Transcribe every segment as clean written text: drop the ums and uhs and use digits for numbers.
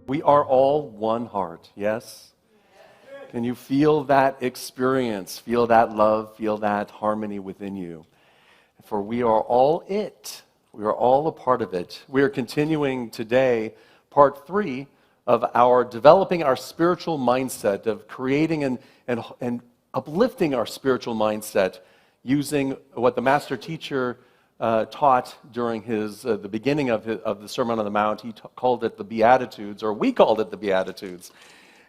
We are all one heart, yes? Can you feel that experience, feel that love, feel that harmony within you? For we are all it. We are all a part of it. We are continuing today part 3 of our developing our spiritual mindset, of creating and uplifting our spiritual mindset using what the master teacher taught during the beginning of the Sermon on the Mount. He called it the Beatitudes, or we called it the Beatitudes.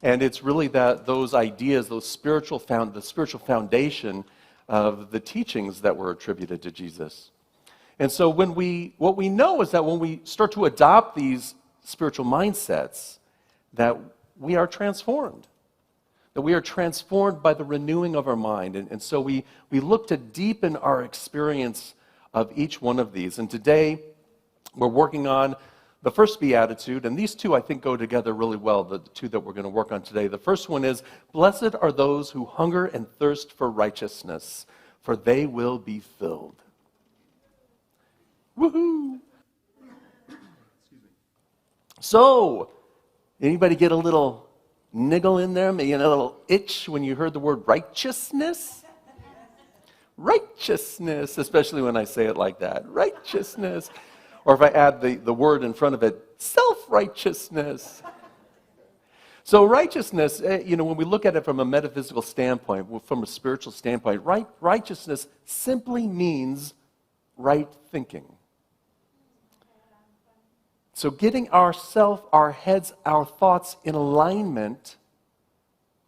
And it's really those ideas, the spiritual foundation of the teachings that were attributed to Jesus. And so what we know is that when we start to adopt these spiritual mindsets, that we are transformed. That we are transformed by the renewing of our mind. And so we look to deepen our experience of each one of these. And today, we're working on the first beatitude, and these two, I think, go together really well, the two that we're going to work on today. The first one is, "Blessed are those who hunger and thirst for righteousness, for they will be filled." Woohoo! So, anybody get a little niggle in there, maybe a little itch when you heard the word righteousness? Righteousness, especially when I say it like that. Righteousness. Or if I add the word in front of it, self-righteousness. So righteousness, when we look at it from a metaphysical standpoint, from a spiritual standpoint, righteousness simply means right thinking. So getting our heads, our thoughts in alignment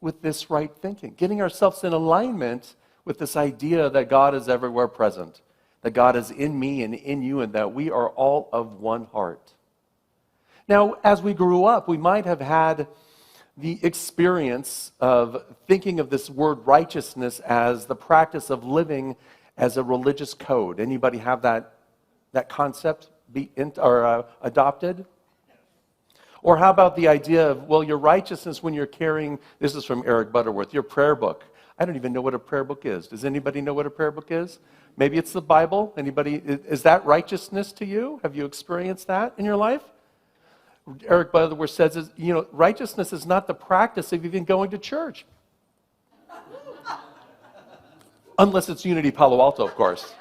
with this right thinking. Getting ourselves in alignment with this idea that God is everywhere present, that God is in me and in you, and that we are all of one heart. Now, as we grew up, we might have had the experience of thinking of this word righteousness as the practice of living as a religious code. Anybody have that concept adopted? Or how about the idea of, well, your righteousness when you're carrying, this is from Eric Butterworth, your prayer book. I don't even know what a prayer book is. Does anybody know what a prayer book is? Maybe it's the Bible. Anybody? Is that righteousness to you? Have you experienced that in your life? Eric Butterworth says, righteousness is not the practice of even going to church. Unless it's Unity Palo Alto, of course.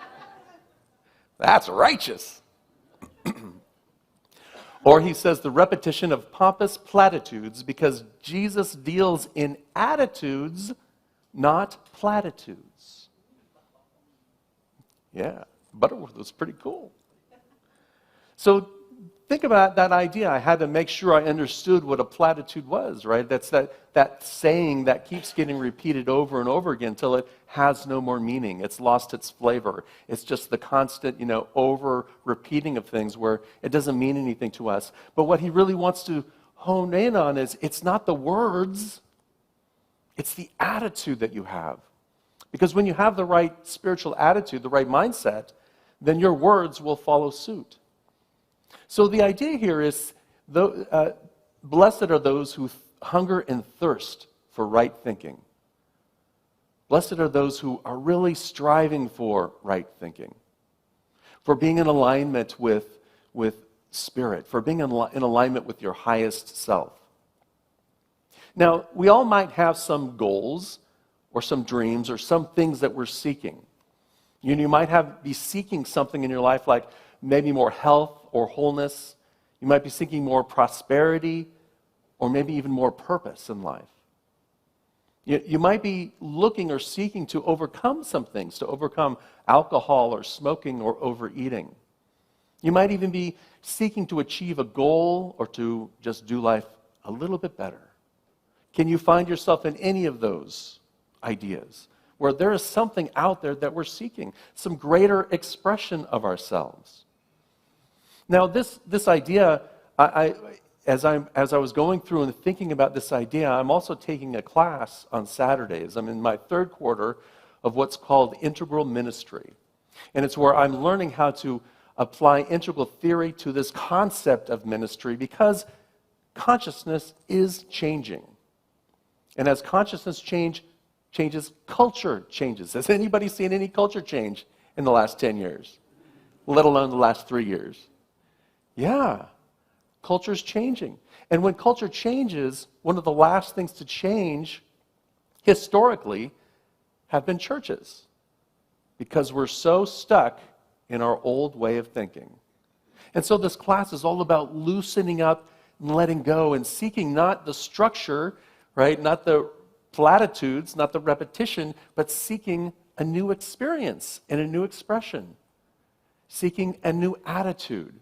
That's righteous. Or he says the repetition of pompous platitudes, because Jesus deals in attitudes, not platitudes. Yeah, Butterworth was pretty cool. So think about that idea. I had to make sure I understood what a platitude was, right? That's that saying that keeps getting repeated over and over again until it has no more meaning. It's lost its flavor. It's just the constant, over repeating of things where it doesn't mean anything to us. But what he really wants to hone in on is it's not the words, it's the attitude that you have. Because when you have the right spiritual attitude, the right mindset, then your words will follow suit. So the idea here is, blessed are those who hunger and thirst for right thinking. Blessed are those who are really striving for right thinking, for being in alignment with spirit, for being in alignment with your highest self. Now, we all might have some goals or some dreams or some things that we're seeking. You might be seeking something in your life like maybe more health or wholeness. You might be seeking more prosperity or maybe even more purpose in life. You might be looking or seeking to overcome some things, to overcome alcohol or smoking or overeating. You might even be seeking to achieve a goal or to just do life a little bit better. Can you find yourself in any of those ideas where there is something out there that we're seeking, some greater expression of ourselves? Now, this idea, as I was going through and thinking about this idea, I'm also taking a class on Saturdays. I'm in my third quarter of what's called integral ministry. And it's where I'm learning how to apply integral theory to this concept of ministry, because consciousness is changing. And as consciousness changes, culture changes. Has anybody seen any culture change in the last 10 years? Let alone the last 3 years? Yeah, culture's changing. And when culture changes, one of the last things to change historically have been churches, because we're so stuck in our old way of thinking. And so this class is all about loosening up and letting go and seeking not the structure, right? Not the platitudes, not the repetition, but seeking a new experience and a new expression, seeking a new attitude.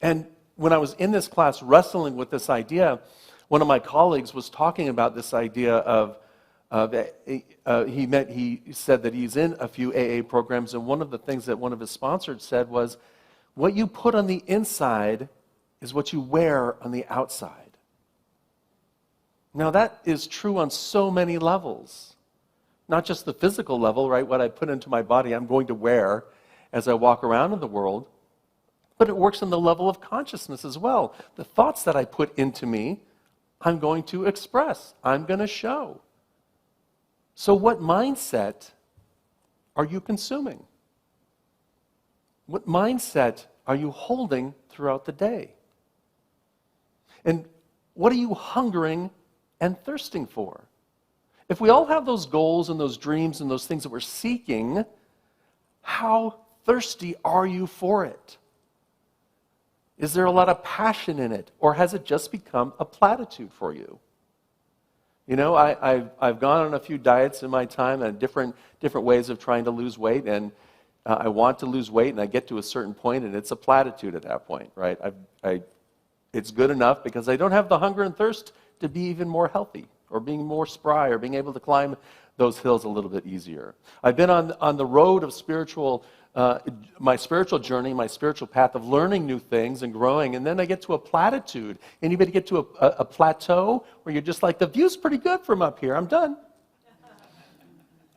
And when I was in this class wrestling with this idea, one of my colleagues was talking about this idea of he said that he's in a few AA programs, and one of the things that one of his sponsors said was, what you put on the inside is what you wear on the outside. Now that is true on so many levels. Not just the physical level, right? What I put into my body, I'm going to wear as I walk around in the world. But it works on the level of consciousness as well. The thoughts that I put into me, I'm going to express. I'm going to show. So what mindset are you consuming? What mindset are you holding throughout the day? And what are you hungering and thirsting for? If we all have those goals and those dreams and those things that we're seeking, how thirsty are you for it? Is there a lot of passion in it, or has it just become a platitude for you? You know, I've gone on a few diets in my time and different ways of trying to lose weight, and I want to lose weight, and I get to a certain point, and it's a platitude at that point, right? It's good enough because I don't have the hunger and thirst to be even more healthy, or being more spry, or being able to climb those hills a little bit easier. I've been on the road of my spiritual journey, my spiritual path of learning new things and growing, and then I get to a platitude. Anybody get to a plateau where you're just like, the view's pretty good from up here, I'm done.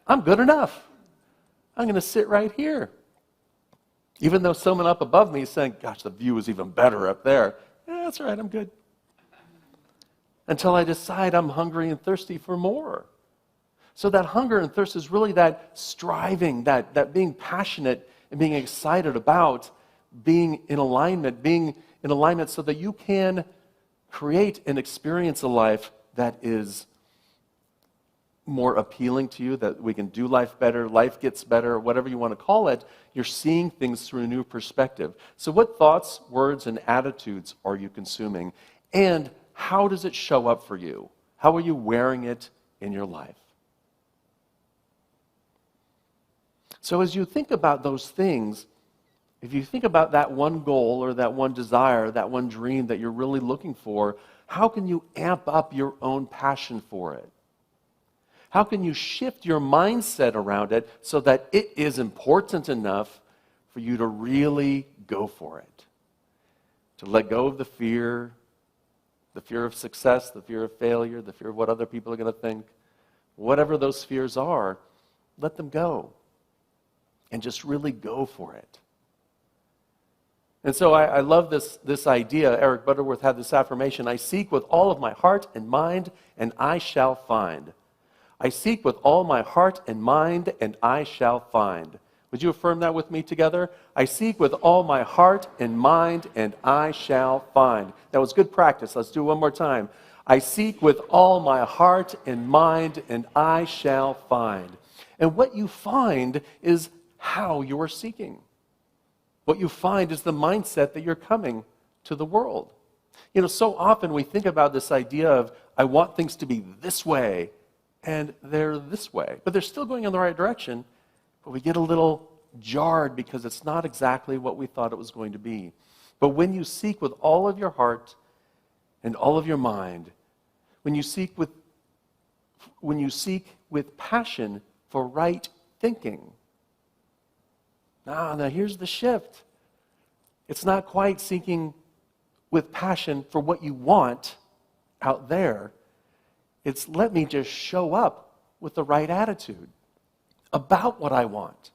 I'm good enough. I'm going to sit right here. Even though someone up above me is saying, gosh, the view is even better up there. Yeah, that's all right, I'm good. Until I decide I'm hungry and thirsty for more. So that hunger and thirst is really that striving, that being passionate and being excited about being in alignment so that you can create and experience a life that is more appealing to you, that we can do life better, life gets better, whatever you want to call it. You're seeing things through a new perspective. So what thoughts, words, and attitudes are you consuming? And how does it show up for you? How are you wearing it in your life? So as you think about those things, if you think about that one goal or that one desire, that one dream that you're really looking for, how can you amp up your own passion for it? How can you shift your mindset around it so that it is important enough for you to really go for it? To let go of the fear of success, the fear of failure, the fear of what other people are going to think. Whatever those fears are, let them go. And just really go for it. And so I love this idea. Eric Butterworth had this affirmation: I seek with all of my heart and mind, and I shall find. I seek with all my heart and mind, and I shall find. Would you affirm that with me together? I seek with all my heart and mind, and I shall find. That was good practice. Let's do it one more time. I seek with all my heart and mind, and I shall find. And what you find is how you are seeking. What you find is the mindset that you're coming to the world. You know, so often we think about this idea of, I want things to be this way, and they're this way. But they're still going in the right direction, but we get a little jarred because it's not exactly what we thought it was going to be. But when you seek with all of your heart and all of your mind, when you seek with passion for right thinking, now here's the shift. It's not quite seeking with passion for what you want out there. It's let me just show up with the right attitude about what I want.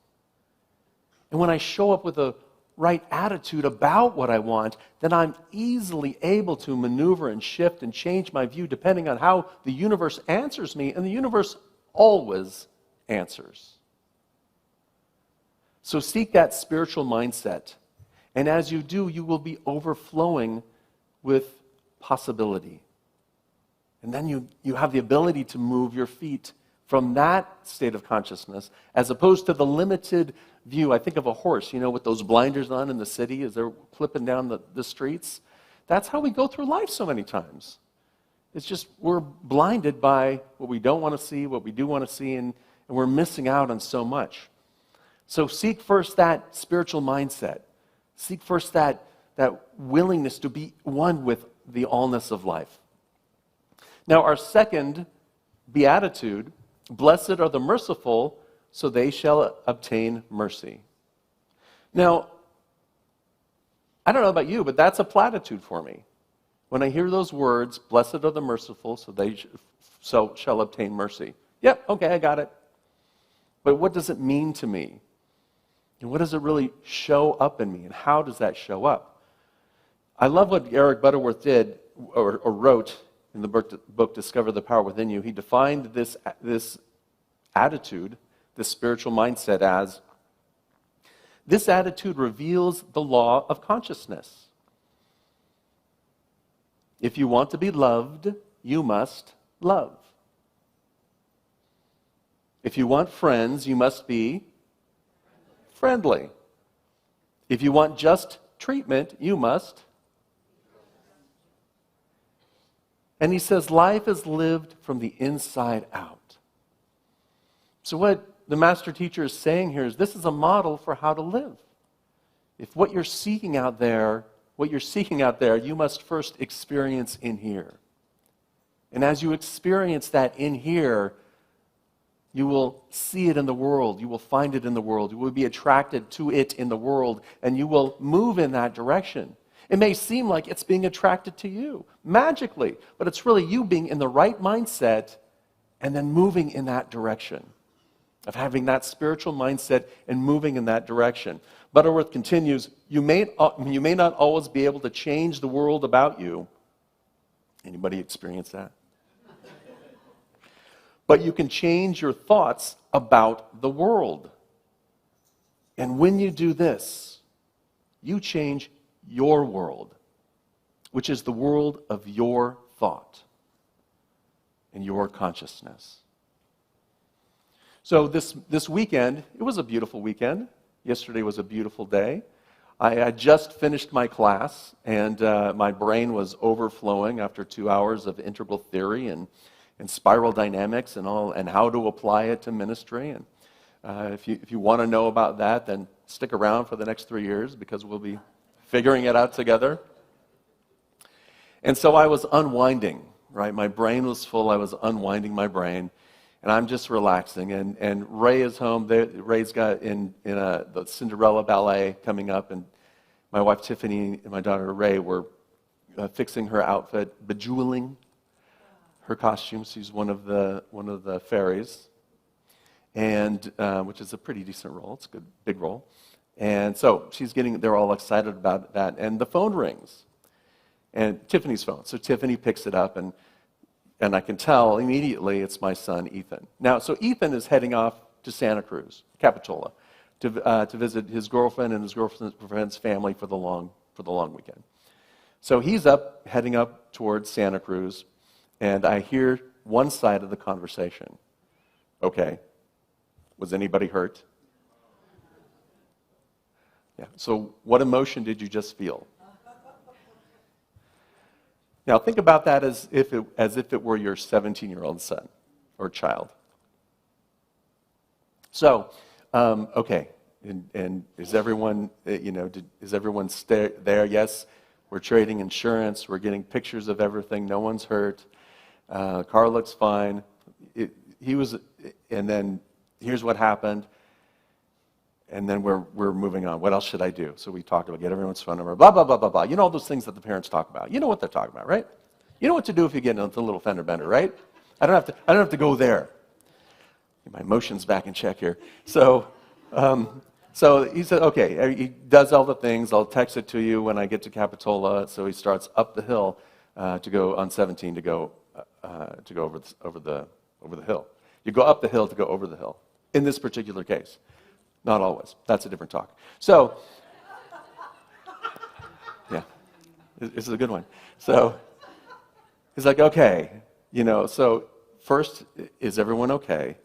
And when I show up with the right attitude about what I want, then I'm easily able to maneuver and shift and change my view depending on how the universe answers me, and the universe always answers. So seek that spiritual mindset. And as you do, you will be overflowing with possibility. And then you have the ability to move your feet from that state of consciousness as opposed to the limited view. I think of a horse, with those blinders on in the city as they're clipping down the streets. That's how we go through life so many times. It's just we're blinded by what we don't want to see, what we do want to see, and we're missing out on so much. So seek first that spiritual mindset. Seek first that willingness to be one with the allness of life. Now, our second beatitude, blessed are the merciful, so they shall obtain mercy. Now, I don't know about you, but that's a platitude for me. When I hear those words, blessed are the merciful, so they shall obtain mercy. Yep, okay, I got it. But what does it mean to me? And what does it really show up in me? And how does that show up? I love what Eric Butterworth did, or wrote, in the book Discover the Power Within You. He defined this attitude, this spiritual mindset as, this attitude reveals the law of consciousness. If you want to be loved, you must love. If you want friends, you must be friendly. If you want just treatment, you must. And he says, life is lived from the inside out. So what the master teacher is saying here is this is a model for how to live. If what you're seeking out there, you must first experience in here. And as you experience that in here, you will see it in the world. You will find it in the world. You will be attracted to it in the world, and you will move in that direction. It may seem like it's being attracted to you magically, but it's really you being in the right mindset and then moving in that direction, of having that spiritual mindset and moving in that direction. Butterworth continues, you may not always be able to change the world about you. Anybody experience that? But you can change your thoughts about the world. And when you do this, you change your world, which is the world of your thought and your consciousness. So this weekend, it was a beautiful weekend. Yesterday was a beautiful day. I had just finished my class, and my brain was overflowing after 2 hours of integral theory and spiral dynamics and how to apply it to ministry. And if you want to know about that, then stick around for the next 3 years, because we'll be figuring it out together. And so I was unwinding, right? My brain was full. I was unwinding my brain, and I'm just relaxing. And Ray is home. Ray's got in the Cinderella ballet coming up, and my wife Tiffany and my daughter Ray were fixing her outfit, bejeweling her costume. She's one of the fairies, and which is a pretty decent role. It's a good big role. And so they're all excited about that. And the phone rings, and Tiffany's phone. So Tiffany picks it up, and I can tell immediately it's my son, Ethan. Now, so Ethan is heading off to Santa Cruz, Capitola, to visit his girlfriend and his girlfriend's family for the long weekend. So he's heading up towards Santa Cruz, and I hear one side of the conversation. Okay, was anybody hurt? Yeah. So what emotion did you just feel? Now think about that as if it were your 17-year-old son or child. So, okay, and is everyone is everyone there? Yes, we're trading insurance. We're getting pictures of everything. No one's hurt. Car looks fine. And then here's what happened. And then we're moving on. What else should I do? So we talked about get everyone's phone number, blah, blah, blah, blah, blah. You know all those things that the parents talk about. You know what they're talking about, right? You know what to do if you get into a little fender bender, right? I don't have to go there. Get my emotions back in check here. So he said, okay, he does all the things. I'll text it to you when I get to Capitola. So he starts up the hill to go on 17 to go over the hill. You go up the hill to go over the hill. In this particular case. Not always. That's a different talk. So, yeah, this is a good one. So, He's like, okay, so first, is everyone okay?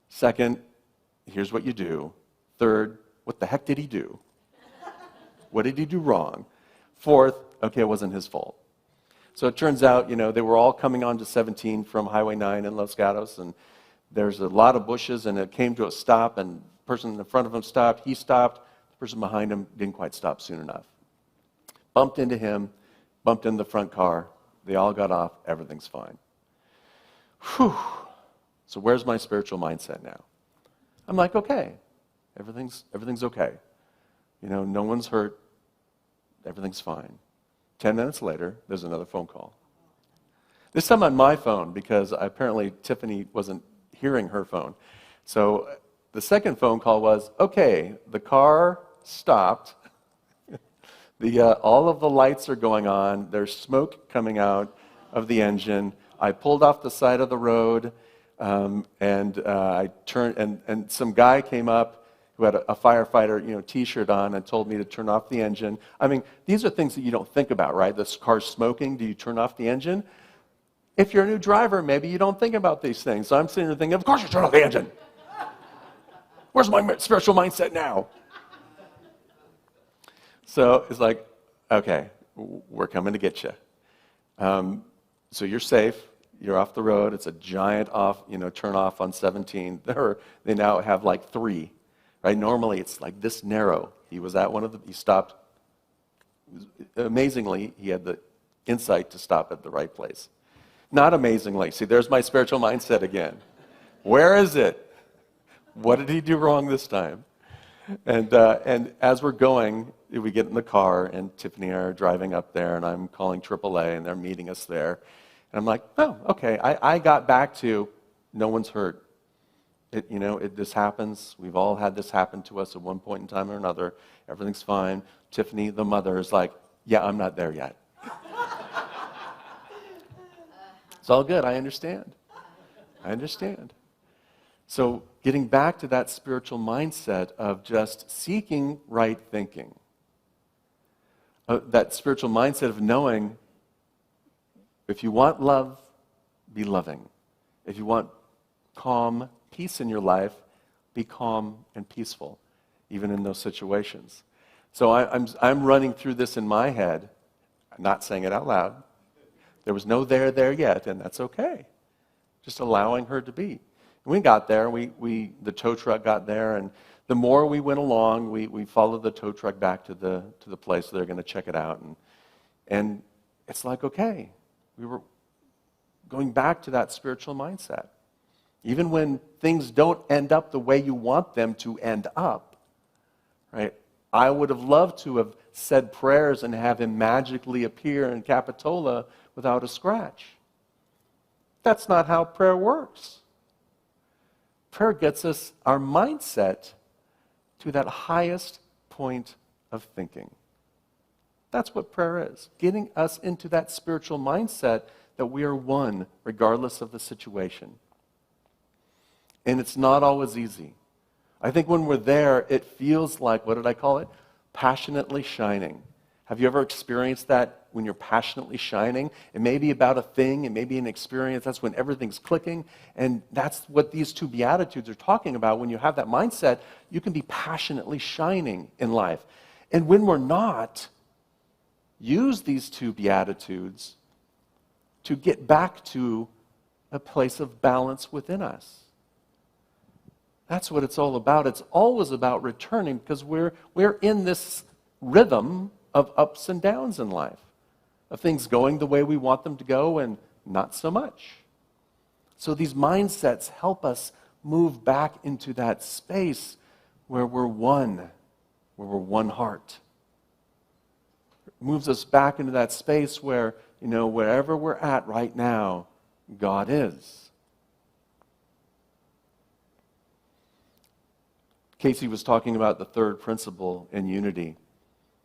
Second, here's what you do. Third, what the heck did he do? What did he do wrong? Fourth, okay, it wasn't his fault. So it turns out, they were all coming onto 17 from Highway 9 in Los Gatos, and there's a lot of bushes, and it came to a stop, and the person in front of him stopped, he stopped, the person behind him didn't quite stop soon enough. Bumped into him, bumped into the front car, they all got off, everything's fine. Whew. So where's my spiritual mindset now? I'm like, okay, everything's okay. No one's hurt, everything's fine. 10 minutes later, there's another phone call. This time on my phone, because apparently Tiffany wasn't hearing her phone. So the second phone call was, okay, the car stopped. All of the lights are going on. There's smoke coming out of the engine. I pulled off the side of the road, and I turned, and some guy came up who had a firefighter, T-shirt on, and told me to turn off the engine. I mean, these are things that you don't think about, right? This car's smoking. Do you turn off the engine? If you're a new driver, maybe you don't think about these things. So I'm sitting there thinking, of course you turn off the engine. Where's my spiritual mindset now? So it's like, okay, we're coming to get you. So you're safe. You're off the road. It's a giant turn off on 17. They now have like 3. Right? Normally it's like this narrow. He was at one of he stopped. Amazingly, he had the insight to stop at the right place. Not amazingly. See, there's my spiritual mindset again. Where is it? What did he do wrong this time? And as we're going, we get in the car, and Tiffany and I are driving up there, and I'm calling AAA, and they're meeting us there. And I'm like, oh, okay. I got back to no one's hurt. This happens. We've all had this happen to us at one point in time or another. Everything's fine. Tiffany, the mother, is like, yeah, I'm not there yet. It's all good. I understand. So getting back to that spiritual mindset of just seeking right thinking, that spiritual mindset of knowing if you want love, be loving. If you want calm, peace in your life, be calm and peaceful, even in those situations. So I'm running through this in my head. I'm not saying it out loud. There was no there yet, and that's okay. Just allowing her to be. And we got there. The tow truck got there, and the more we went along, we followed the tow truck back to the place they're going to check it out, and it's like, okay, we were going back to that spiritual mindset. Even when things don't end up the way you want them to end up, right? I would have loved to have said prayers and have him magically appear in Capitola without a scratch. That's not how prayer works. Prayer gets us our mindset to that highest point of thinking. That's what prayer is, getting us into that spiritual mindset that we are one regardless of the situation. And it's not always easy. I think when we're there, it feels like, what did I call it? Passionately shining. Have you ever experienced that when you're passionately shining? It may be about a thing, it may be an experience, that's when everything's clicking, and that's what these 2 Beatitudes are talking about. When you have that mindset, you can be passionately shining in life. And when we're not, use these 2 Beatitudes to get back to a place of balance within us. That's what it's all about. It's always about returning, because we're in this rhythm of ups and downs in life, of things going the way we want them to go and not so much. So these mindsets help us move back into that space where we're one heart. It moves us back into that space where, wherever we're at right now, God is. Casey was talking about the 3rd principle in unity.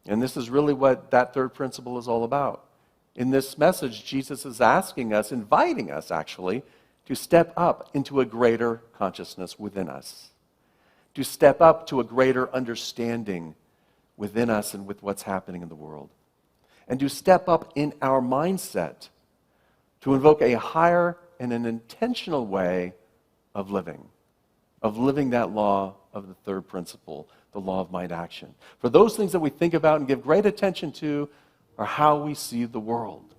And this is really what that 3rd principle is all about. In this message, Jesus is asking us, inviting us actually, to step up into a greater consciousness within us. To step up to a greater understanding within us and with what's happening in the world. And to step up in our mindset to invoke a higher and an intentional way of living that law of the third principle, the law of mind action. For those things that we think about and give great attention to are how we see the world.